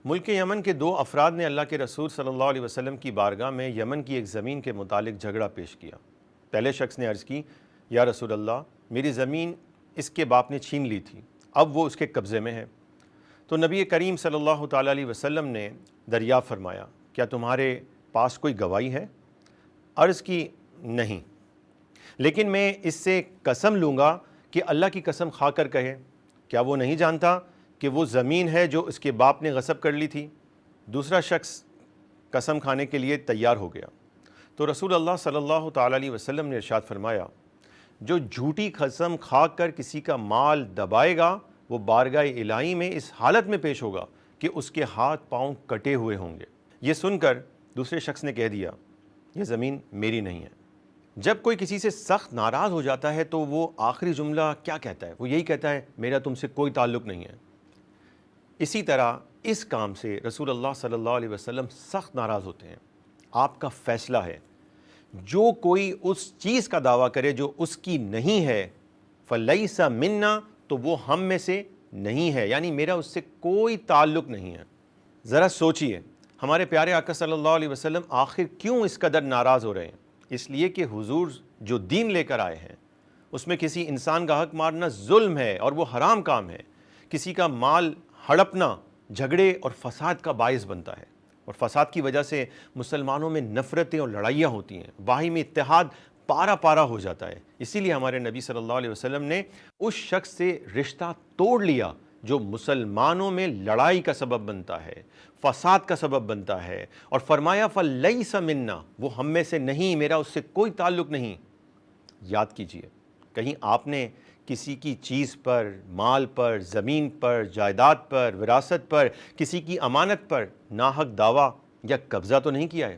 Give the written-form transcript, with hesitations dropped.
ملک یمن کے دو افراد نے اللہ کے رسول صلی اللہ علیہ وسلم کی بارگاہ میں یمن کی ایک زمین کے متعلق جھگڑا پیش کیا۔ پہلے شخص نے عرض کی، یا رسول اللہ، میری زمین اس کے باپ نے چھین لی تھی، اب وہ اس کے قبضے میں ہے۔ تو نبی کریم صلی اللہ تعالیٰ علیہ وسلم نے دریافت فرمایا، کیا تمہارے پاس کوئی گواہی ہے؟ عرض کی، نہیں، لیکن میں اس سے قسم لوں گا کہ اللہ کی قسم کھا کر کہے، کیا وہ نہیں جانتا کہ وہ زمین ہے جو اس کے باپ نے غصب کر لی تھی؟ دوسرا شخص قسم کھانے کے لیے تیار ہو گیا تو رسول اللہ صلی اللہ تعالیٰ علیہ وسلم نے ارشاد فرمایا، جو جھوٹی قسم کھا کر کسی کا مال دبائے گا وہ بارگاہ الہی میں اس حالت میں پیش ہوگا کہ اس کے ہاتھ پاؤں کٹے ہوئے ہوں گے۔ یہ سن کر دوسرے شخص نے کہہ دیا، یہ زمین میری نہیں ہے۔ جب کوئی کسی سے سخت ناراض ہو جاتا ہے تو وہ آخری جملہ کیا کہتا ہے؟ وہ یہی کہتا ہے، میرا تم سے کوئی تعلق نہیں ہے۔ اسی طرح اس کام سے رسول اللہ صلی اللہ علیہ وسلم سخت ناراض ہوتے ہیں۔ آپ کا فیصلہ ہے، جو کوئی اس چیز کا دعویٰ کرے جو اس کی نہیں ہے، فَلَيْسَ مِنَّا، تو وہ ہم میں سے نہیں ہے، یعنی میرا اس سے کوئی تعلق نہیں ہے۔ ذرا سوچئے، ہمارے پیارے آقا صلی اللہ علیہ وسلم آخر کیوں اس قدر ناراض ہو رہے ہیں؟ اس لیے کہ حضور جو دین لے کر آئے ہیں اس میں کسی انسان کا حق مارنا ظلم ہے اور وہ حرام کام ہے۔ کسی کا مال ہڑپنا جھگڑے اور فساد کا باعث بنتا ہے، اور فساد کی وجہ سے مسلمانوں میں نفرتیں اور لڑائیاں ہوتی ہیں، باہمی اتحاد پارا پارا ہو جاتا ہے۔ اسی لیے ہمارے نبی صلی اللہ علیہ وسلم نے اس شخص سے رشتہ توڑ لیا جو مسلمانوں میں لڑائی کا سبب بنتا ہے، فساد کا سبب بنتا ہے، اور فرمایا فَلَيْسَ مِنَّا، وہ ہم میں سے نہیں، میرا اس سے کوئی تعلق نہیں۔ یاد کیجئے، کہیں آپ نے کسی کی چیز پر، مال پر، زمین پر، جائیداد پر، وراثت پر، کسی کی امانت پر ناحق دعویٰ یا قبضہ تو نہیں کیا ہے؟